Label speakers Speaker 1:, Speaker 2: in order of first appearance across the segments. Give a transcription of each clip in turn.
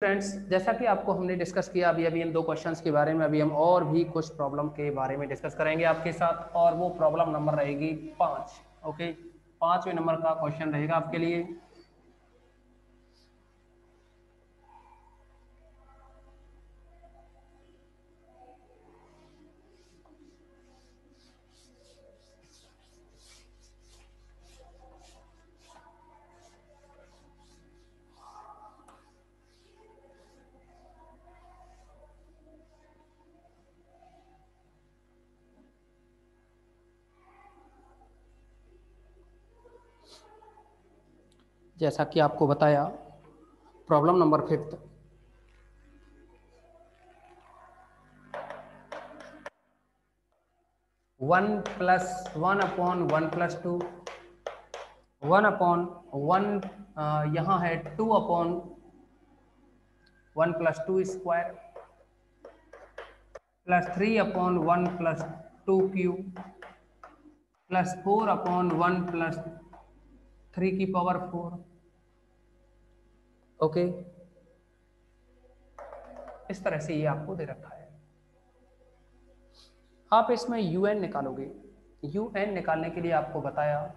Speaker 1: Friends, जैसा कि आपको हमने डिस्कस किया अभी अभी इन दो क्वेश्चंस के बारे में, अभी हम और भी कुछ प्रॉब्लम के बारे में डिस्कस करेंगे आपके साथ, और वो प्रॉब्लम नंबर रहेगी 5। ओके, 5वें नंबर का क्वेश्चन रहेगा आपके लिए। जैसा कि आपको बताया, प्रॉब्लम नंबर 5, 1 + 1 अपॉन 1 + 2, 1 अपॉन 1, यहाँ है 2 upon 1 + 2 square, plus 3 upon 1 + 2 cube, plus 4 upon 1 + 3 की पावर 4। ओके, इस तरह से ये आपको दे रखा है। आप इसमें un निकालोगे। un निकालने के लिए आपको बताया,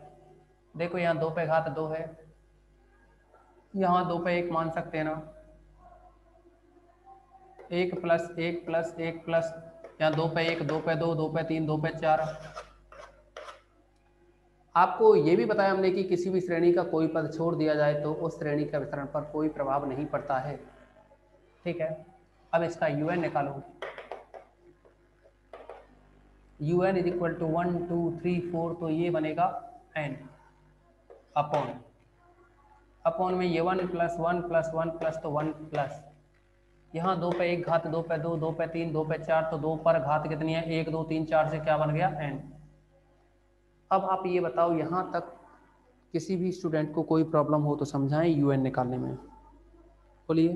Speaker 1: देखो यहाँ 2 पे घात 2 है, यहाँ 2 पे 1 मान सकते हैं ना, 1 + 1 + 1 प्लस यहाँ 2 पे 1, 2 पे 2, 2 पे 3, 2 पे 4। आपको ये भी बताया हमने कि किसी भी श्रेणी का कोई पद छोड़ दिया जाए तो उस श्रेणी का वितरण पर कोई प्रभाव नहीं पड़ता है। ठीक है, अब इसका un निकालो। un = 1 2 3 4, तो ये बनेगा n अपॉन में ये 1 + 1 + 1 प्लस, तो 1 प्लस यहाँ 2 पे 1 घात 2 पे 2, 2 पे 3, 2 पे 4, तो 2 पर घात कितनी है, 1 2 3 4 से क्या बन गया, n। अब आप ये बताओ, यहाँ तक किसी भी स्टूडेंट को कोई प्रॉब्लम हो तो समझाएं un निकालने में। बोलिए,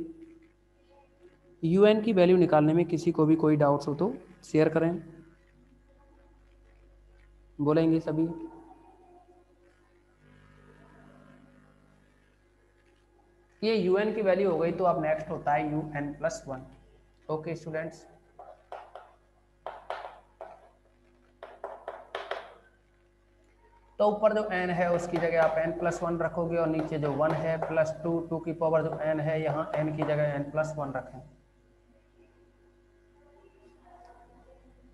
Speaker 1: un की वैल्यू निकालने में किसी को भी कोई डाउट्स हो तो शेयर करें। बोलेंगे सभी? ये un की वैल्यू हो गई, तो अब नेक्स्ट होता है un+1। ओके स्टूडेंट्स, तो ऊपर जो n है उसकी जगह आप n+1 रखोगे, और नीचे जो 1 है प्लस 2, 2 की पावर जो n है, यहाँ n की जगह n+1 रखें।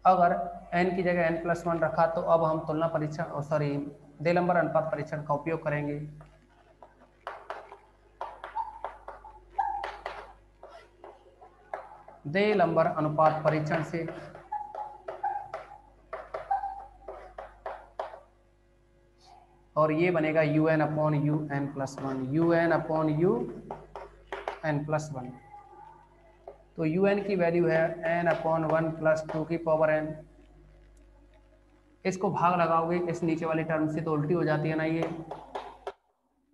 Speaker 1: अगर n की जगह n+1 रखा, तो अब हम तुलना परीक्षण, सॉरी, देलंबर अनुपात परीक्षण का उपयोग करेंगे। देलंबर अनुपात परीक्षण से और ये बनेगा un/un+1, un/un+1। तो un की वैल्यू है n/1 + 2 की पावर n। इसको भाग लगाओगे इस नीचे वाली टर्म से, तो उल्टी हो जाती है ना, ये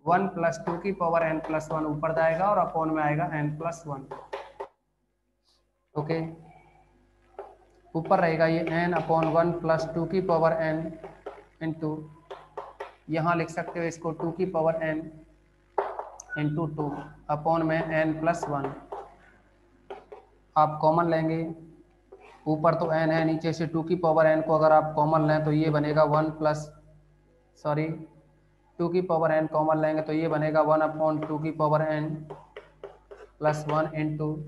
Speaker 1: 1 + 2 की पावर n+1 ऊपर जाएगा और अपॉन में आएगा n+1। ओके, ऊपर रहेगा ये n/1 + 2 की पावर n इंटू, यहाँ लिख सकते हो इसको 2 की पावर n इंटू 2 अपॉन में n+1। आप कॉमन लेंगे, ऊपर तो n है, नीचे से 2 की पावर n को अगर आप कॉमन लें तो ये बनेगा 2 की पावर n कॉमन लेंगे तो ये बनेगा 1/2 की पावर n +1 इंटू,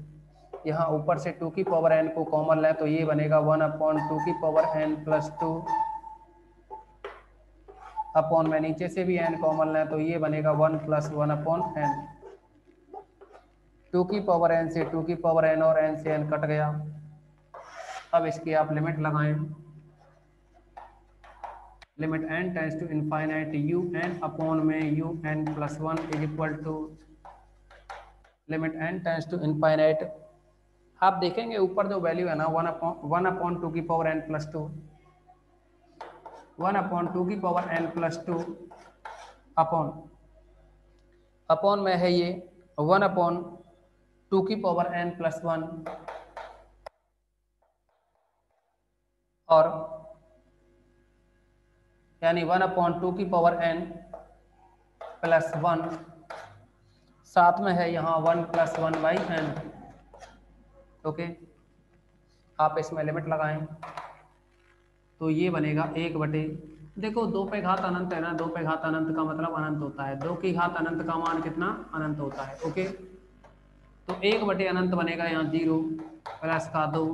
Speaker 1: यहाँ ऊपर से 2 की पावर n को कॉमन लें तो ये बनेगा 1/2 की पावर n +2 अपॉन में नीचे से भी n कॉमन लें तो ये बनेगा 1 + 1/n। 2 की पावर n से 2 की पावर n और n से n कट गया। अब इसकी आप लिमिट लगाएं, limit n tends to infinite un upon में un+1 = limit n tends to infinite. आप देखेंगे ऊपर जो वैल्यू है ना, 1/2 की पावर n+2, 1/2 की पावर n+2 अपॉन में है ये 1/2 की पावर n+1 और यानी 1/2 की पावर n+1 साथ में है यहाँ 1 + 1/n। ओके, आप इसमें लिमिट लगाएं तो ये बनेगा 1/, देखो 2 पे घात अनंत है ना, 2 पे घात अनंत का मतलब अनंत होता है, 2 की घात अनंत का मान कितना अनंत होता है। ओके, तो 1/, अनंत बनेगा यहाँ 0 प्लस का 2,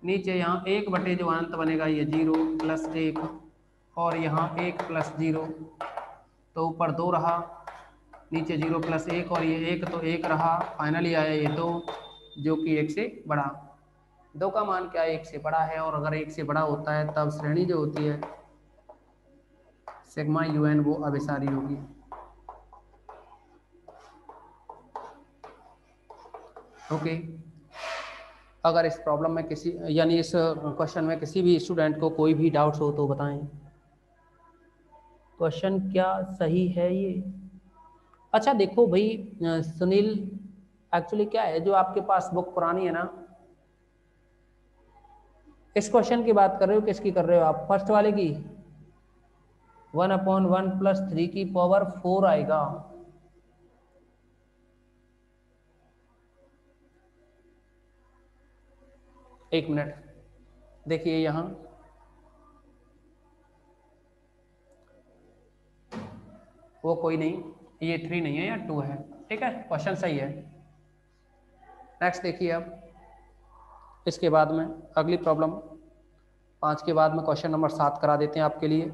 Speaker 1: नीचे यहाँ 1/, जो अनंत बनेगा ये 0 + 1, और यहाँ 1 + 0, तो ऊपर 2 रहा, नीचे 0 + 1, और ये 1 तो 1 रहा, फाइनली आया ये 2, जो कि 1 से बड़ा। 2 का मान क्या 1 से बड़ा है, और अगर 1 से बड़ा होता है तब श्रेणी जो होती है सिग्मा UN वो अभिसारी होगी। ओके, अगर इस प्रॉब्लम में किसी यानी इस क्वेश्चन में किसी भी स्टूडेंट को कोई भी डाउट्स हो तो बताएं। क्वेश्चन क्या सही है ये? अच्छा देखो भाई सुनील, एक्चुअली क्या है, जो आपके पास बुक पुरानी है ना, इस क्वेश्चन की बात कर रहे हो, किसकी कर रहे हो आप? फर्स्ट वाले की। 1/1 + 3 की पावर 4 आएगा। एक मिनट देखिए, यहाँ वो कोई नहीं, ये 3 नहीं है या 2 है, ठीक है, क्वेश्चन सही है। नेक्स्ट देखिए, अब इसके बाद में अगली प्रॉब्लम 5 के बाद में क्वेश्चन नंबर 7 करा देते हैं आपके लिए।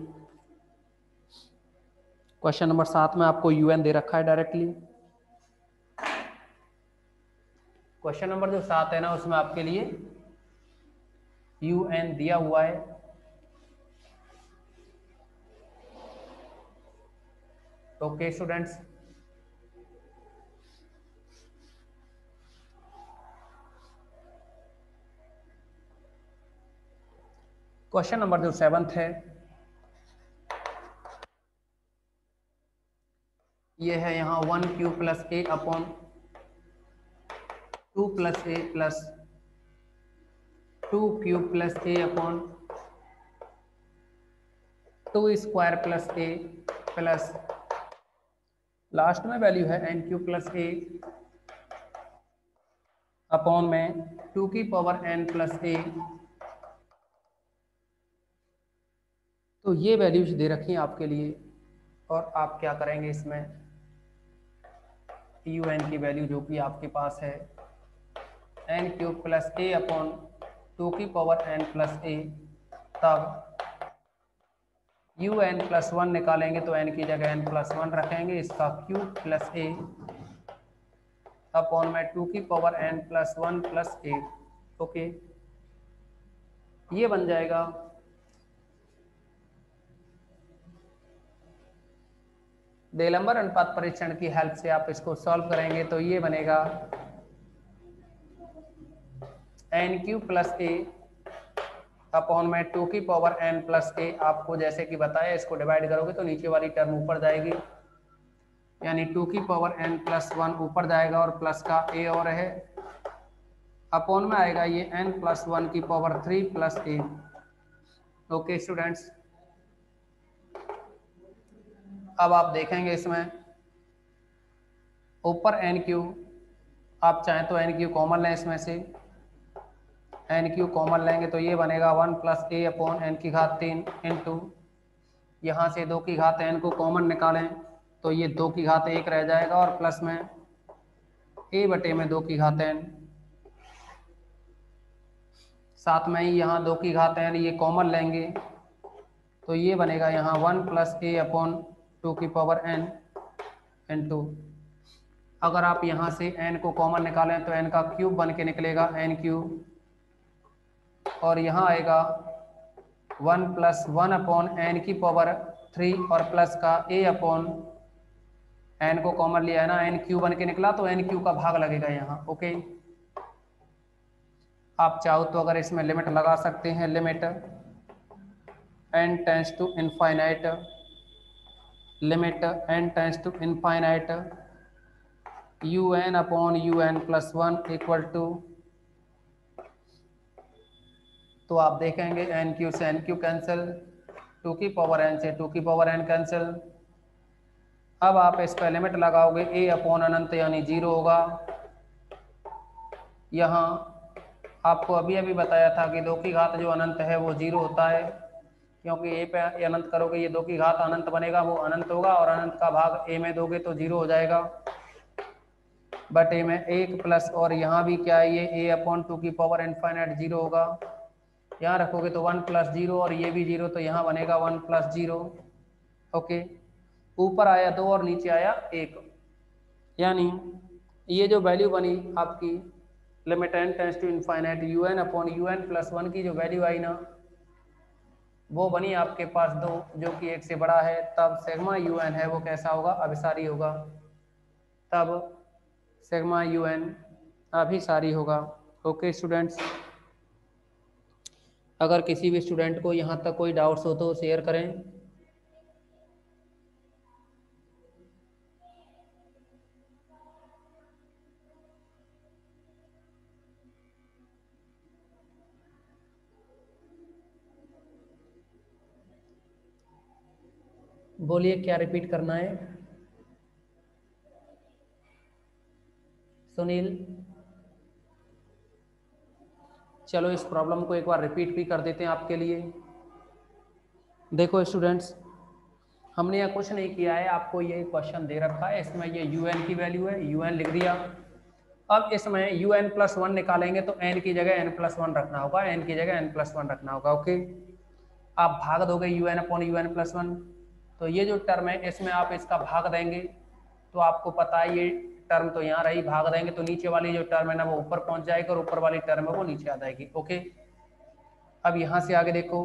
Speaker 1: क्वेश्चन नंबर 7 में आपको UN दे रखा है डायरेक्टली। क्वेश्चन नंबर जो 7 है ना, उसमें आपके लिए UN दिया हुआ है। ओके स्टूडेंट्स, क्वेश्चन नंबर जो 7 है ये है यहाँ 1³ + A upon 2 + A + 2³ + A upon 2² + A plus last में वैल्यू है n³ + A अपॉन में 2n + A। तो ये वैल्यूज दे रखी हैं आपके लिए, और आप क्या करेंगे इसमें UN की वैल्यू जो कि आपके पास है n³ + A upon 2n + A, तब UN + 1 निकालेंगे तो n की जगह n + 1 रखेंगे, इसका क्यूब + A अपॉन में 2n + 1 + A। ओके, ये बन जाएगा देलंबर अनुपात परीक्षण की हेल्प से आप इसको सॉल्व करेंगे तो ये बनेगा n³ + A अपॉन में 2n + A। आपको जैसे कि बताया, इसको डिवाइड करोगे तो नीचे वाली टर्म ऊपर जाएगी, यानी 2n + 1 ऊपर जाएगा और प्लस का A और है, अपॉन में आएगा ये n + 1 की पावर 3 + A। ओके स्टूडेंट्स, अब आप देखेंगे इसमें ऊपर n³, आप चाहें तो n³ कॉमन लें, इसमें से n³ कॉमन लेंगे तो ये बनेगा 1 + A अपॉन n³ इंटू, यहाँ से 2n को कॉमन निकालें तो ये 2 रह जाएगा, और प्लस में A/2 में 2n, साथ में ही यहाँ 2n ये कॉमन लेंगे तो ये बनेगा यहाँ 1 + A अपॉन 2n इंटू, अगर आप यहाँ से n को कॉमन निकालें तो n का क्यूब बन के निकलेगा n³, और यहाँ आएगा 1 + 1 अपॉन n³ और प्लस का A अपॉन n को कॉमन लिया है ना, n³ बन के निकला तो n³ का भाग लगेगा यहाँ। ओके, आप चाहो तो अगर इसमें लिमिट लगा सकते हैं, limit n tends to infinite, limit n tends to infinite UN upon UN + 1 equal to, तो आप देखेंगे n³ से n³ कैंसिल, 2n से 2n कैंसिल, अब आप इस पर लिमिट लगाओगे, a अपॉन अनंत यानी 0 होगा। यहाँ आपको अभी अभी बताया था कि 2 की घात जो अनंत है वो 0 होता है, क्योंकि a पे अनंत करोगे ये 2 की घात अनंत बनेगा, वो अनंत होगा, और अनंत का भाग a में दोगे तो 0 हो जाएगा, बट a में 1 प्लस, और यहाँ भी क्या है, ये a अपॉन 2 की पावर इनफाइनाइट 0 होगा। यहाँ रखोगे तो 1 प्लस 0, और ये भी 0, तो यहाँ बनेगा 1 प्लस 0। ओके, ऊपर आया 2 और नीचे आया 1, यानी ये जो वैल्यू बनी आपकी limit n tends to infinite U N upon U N plus 1 की जो वैल्यू आई ना, वो बनी आपके पास 2, जो कि 1 से बड़ा है। तब सिग्मा यू एन है वो कैसा होगा, अभिसारी होगा। तब सिग्मा यू एन अभिसारी होगा। ओके स्टूडेंट्स, अगर किसी भी स्टूडेंट को यहाँ तक कोई डाउट्स हो तो शेयर करें। बोलिए क्या रिपीट करना है। सुनील, चलो इस प्रॉब्लम को एक बार रिपीट भी कर देते हैं आपके लिए। देखो स्टूडेंट्स, हमने यहाँ कुछ नहीं किया है, आपको ये क्वेश्चन दे रखा है, इसमें ये यू एन की वैल्यू है, यू एन लिख दिया। अब इसमें यू एन प्लस 1 निकालेंगे तो एन की जगह एन प्लस 1 रखना होगा, एन की जगह एन प्लस 1 रखना होगा। ओके, आप भाग दोगे U N upon U N plus 1, तो ये जो टर्म है इसमें आप इसका भाग देंगे, तो आपको पता है ये टर्म तो यहाँ रही, भाग देंगे तो नीचे वाली जो टर्म है ना वो ऊपर पहुंच जाएगी, और ऊपर वाली टर्म है वो नीचे आ जाएगी। ओके, अब यहाँ से आगे देखो,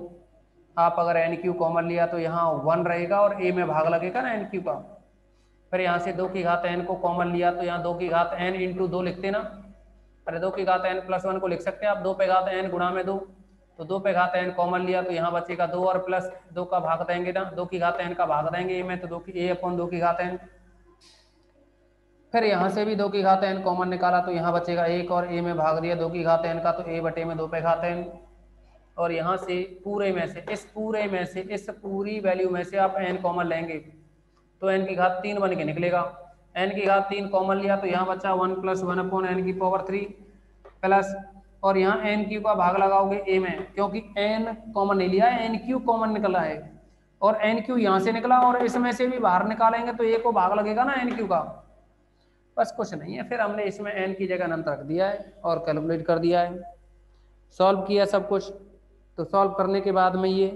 Speaker 1: आप अगर एन क्यू कॉमन लिया तो यहाँ 1 रहेगा और ए में भाग लगेगा ना एन क्यू का। फिर यहाँ से 2 की घात एन को कॉमन लिया तो यहाँ 2 की घात एन इंटू 2 लिखते ना, अरे 2 की घात एन प्लस 1 को लिख सकते हैं आप 2 पे घात एन गुणा में 2, तो 2 पे घात एन कॉमन लिया तो यहाँ बचेगा 2 और प्लस 2 का भाग देंगे ना, 2 की घात एन का भाग देंगे ए में, तो 2 की ए अपॉन 2 की घात एन। फिर यहाँ से भी 2 की घात एन कॉमन निकाला तो यहाँ बचेगा 1, और ए में भाग दिया 2 की घात एन का, तो ए बटे में 2 पे घात एन। और यहाँ से पूरे में से, इस पूरे में से, इस पूरी वैल्यू में से आप एन कॉमन लेंगे तो एन की घात 3 बन के निकलेगा। एन की घात 3 कॉमन लिया तो यहाँ बचा 1 प्लस 1 अपॉन एन की पावर 3 प्लस, और यहाँ एन क्यू का भाग लगाओगे ए में, क्योंकि एन कॉमन नहीं लिया है, एन क्यू कॉमन निकला है, और एन क्यू यहाँ से निकला और इसमें से भी बाहर निकालेंगे तो ए को भाग लगेगा ना एन क्यू का। बस कुछ नहीं है, फिर हमने इसमें एन की जगह अनंत रख दिया है और कैलकुलेट कर दिया है, सॉल्व किया सब कुछ। तो सॉल्व करने के बाद में ये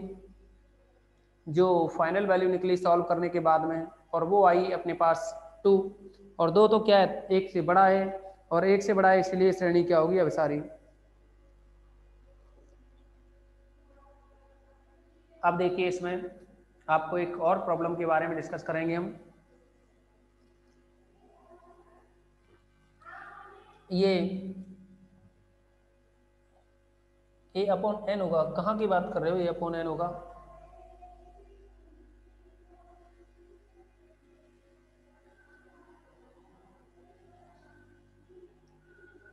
Speaker 1: जो फाइनल वैल्यू निकली सॉल्व करने के बाद में, और वो आई अपने पास 2, और 2 तो क्या है 1 से बड़ा है, और 1 से बड़ा है इसलिए श्रेणी क्या होगी, अभिसारी। अब देखिए इसमें आपको एक और प्रॉब्लम के बारे में डिस्कस करेंगे हम। ये ए अपॉन एन होगा, कहाँ की बात कर रहे हो, ए अपॉन एन होगा,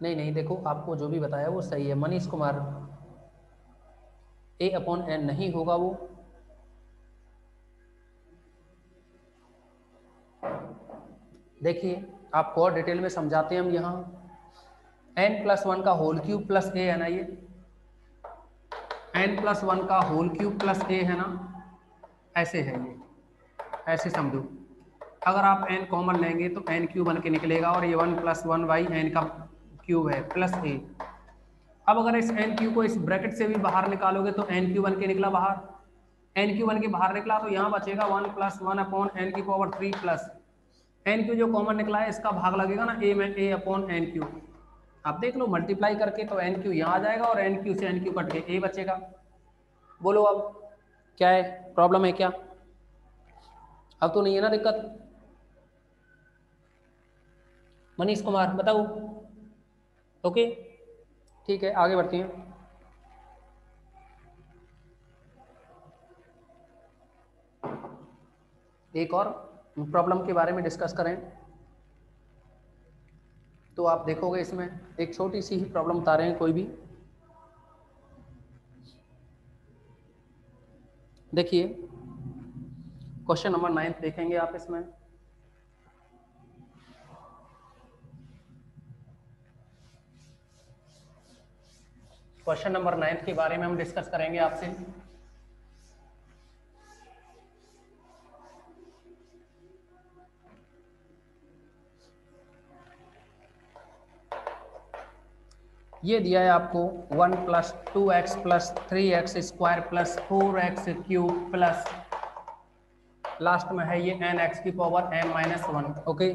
Speaker 1: नहीं नहीं, देखो आपको जो भी बताया वो सही है मनीष कुमार, ए अपॉन एन नहीं होगा वो। देखिए आपको और डिटेल में समझाते हैं हम। यहाँ एन प्लस 1 का होल क्यूब प्लस ए है ना, ये एन प्लस 1 का होल क्यूब प्लस ए है ना, ऐसे है ये, ऐसे समझो। अगर आप एन कॉमन लेंगे तो एन क्यूब बन के निकलेगा, और ये 1 प्लस 1 बाई एन का क्यूब है प्लस ए। अब अगर इस एन क्यू को इस ब्रैकेट से भी बाहर निकालोगे तो एन क्यू बन के निकला बाहर, एन क्यू बन के बाहर निकला तो यहाँ बचेगा 1 प्लस 1 अपॉन एन की पावर 3 प्लस एन क्यू जो कॉमन निकला है इसका भाग लगेगा ना ए में, ए अपॉन एन क्यू। आप देख लो मल्टीप्लाई करके तो एन क्यू यहाँ आ जाएगा, और एन क्यू से एन क्यू कट के ए बचेगा। बोलो अब क्या है, प्रॉब्लम है क्या, अब तो नहीं है ना दिक्कत। मनीष कुमार बताओ। ओके ठीक है, आगे बढ़ते हैं। एक और प्रॉब्लम के बारे में डिस्कस करें तो आप देखोगे इसमें एक छोटी सी ही प्रॉब्लम बता रहे हैं कोई भी। देखिए क्वेश्चन नंबर 9 देखेंगे आप इसमें। क्वेश्चन नंबर 9 के बारे में हम डिस्कस करेंगे आपसे। ये दिया है आपको 1 + 2x + 3x square + 4x cube plus last में है ये n(x) की पावर n-1। ओके,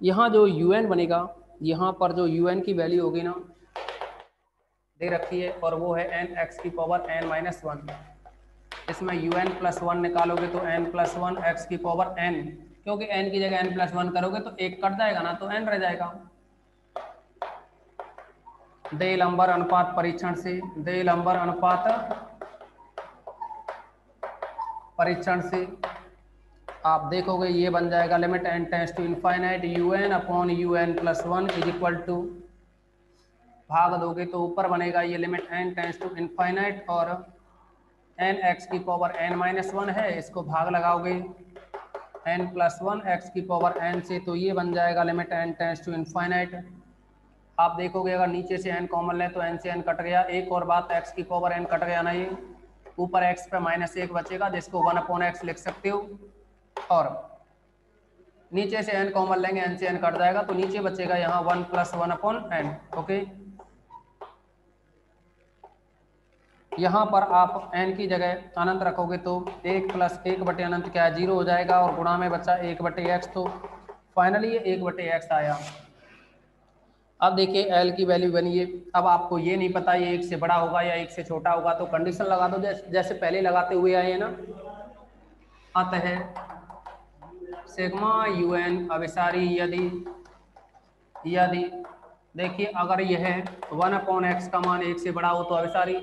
Speaker 1: यहाँ जो un बनेगा, यहाँ पर जो un की वैल्यू होगी ना दे रखी है, और वो है n(x) की पावर n-1। इसमें un + 1 निकालोगे तो n + 1 x की पावर n, क्योंकि n की जगह n + 1 करोगे तो एक कट जाएगा ना, तो n रह जाएगा। दे लंबर अनुपात परीक्षण से, दे लंबर अनुपात परीक्षण से आप देखोगे ये बन जाएगा limit n tends to infinite un/un + 1 = भाग दोगे तो ऊपर बनेगा ये limit n tends to infinite, और n(x) की पावर n-1 है, इसको भाग लगाओगे n + 1 x की पावर n से, तो ये बन जाएगा limit n tends to infinite. आप देखोगे अगर नीचे से n कॉमन ले तो n से n कट गया। एक और बात, x की पावर n कट गया ना, ये ऊपर x पे -1 बचेगा जिसको 1/x लिख सकते हो, और नीचे से n कॉमन लेंगे n से n कट जाएगा तो नीचे बचेगा यहाँ 1 + 1/n। ओके, यहाँ पर आप n की जगह अनंत रखोगे तो 1 + 1/अनंत क्या है, 0 हो जाएगा, और गुणा में बचा 1/x, तो फाइनली ये 1/x आया। अब देखिए l की वैल्यू बनी है। अब आपको ये नहीं पता ये 1 से बड़ा होगा या 1 से छोटा होगा, तो कंडीशन लगा दो जैसे पहले लगाते हुए आए हैं ना। अतः सिग्मा un अभिसारी यदि देखिए अगर यह 1/x का मान 1 से बड़ा हो तो अभिसारी,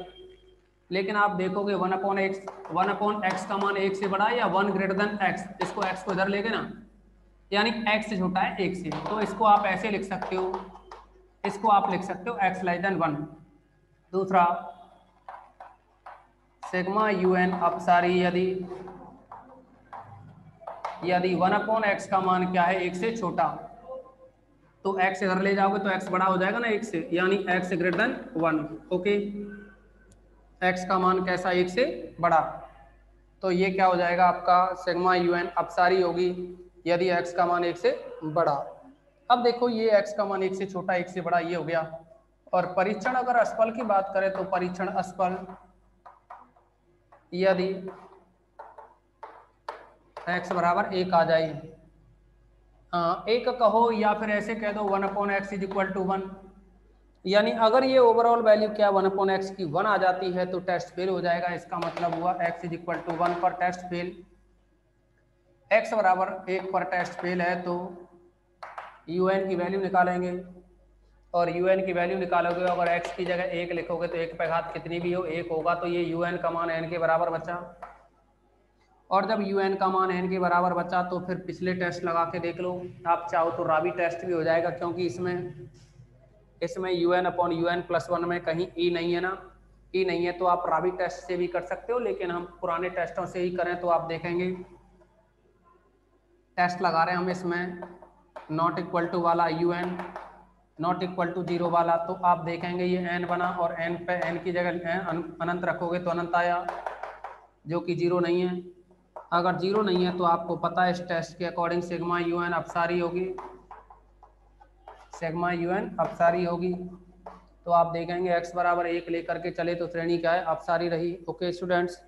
Speaker 1: लेकिन आप देखोगे 1/x का मान 1 से बड़ा है या 1 > x, इसको x को इधर लेके ना, यानी x से छोटा है 1 से, तो इसको आप ऐसे लिख सकते हो, इसको आप लिख सकते हो x < 1। दूसरा, सिग्मा un अपसारी यदि 1/x का मान क्या है 1 से छोटा, तो x इधर ले जाओगे तो x बड़ा हो जाएगा ना 1 से, यानी x < 1। ओके, x का मान कैसा 1 से बड़ा, तो ये क्या हो जाएगा आपका सिग्मा un अपसारी होगी यदि x का मान 1 से बड़ा। अब देखो ये x का मान 1 से छोटा 1 से बड़ा ये हो गया। और परीक्षण अगर असफल की बात करें तो परीक्षण असफल यदि x = 1 आ जाए, हाँ 1 कहो या फिर ऐसे कह दो 1/x = 1, यानी अगर ये ओवरऑल वैल्यू क्या 1/x की 1 आ जाती है तो टेस्ट फेल हो जाएगा। इसका मतलब हुआ x = 1 पर टेस्ट फेल, x = 1 पर टेस्ट फेल है तो un की वैल्यू निकालेंगे, और un की वैल्यू निकालोगे अगर x की जगह 1 लिखोगे तो 1 पे घात कितनी भी हो 1 होगा, तो ये un का मान n के बराबर बचा। और जब un का मान n के बराबर बचा तो फिर पिछले टेस्ट लगा के देख लो, आप चाहो तो रावी टेस्ट भी हो जाएगा, क्योंकि इसमें un/un + 1 में कहीं e नहीं है ना, e नहीं है तो आप रावी टेस्ट से भी कर सकते हो, लेकिन हम पुराने टेस्टों से ही करें तो आप देखेंगे टेस्ट लगा रहे हैं हम इसमें ≠ वाला un ≠ 0 वाला, तो आप देखेंगे ये n बना और n पे n की जगह अनंत रखोगे तो अनंत आया, जो कि 0 नहीं है। अगर 0 नहीं है तो आपको पता है इस टेस्ट के अकॉर्डिंग सिग्मा un अपसारी होगी, सिग्मा un अपसारी होगी। तो आप देखेंगे x = 1 लेकर के चले तो श्रेणी क्या है, अपसारी रही। ओके स्टूडेंट्स,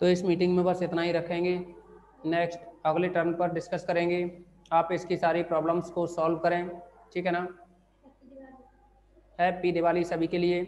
Speaker 1: तो इस मीटिंग में बस इतना ही रखेंगे, नेक्स्ट अगले टर्म पर डिस्कस करेंगे। आप इसकी सारी प्रॉब्लम्स को सॉल्व करें, ठीक है ना। हैप्पी दिवाली सभी के लिए।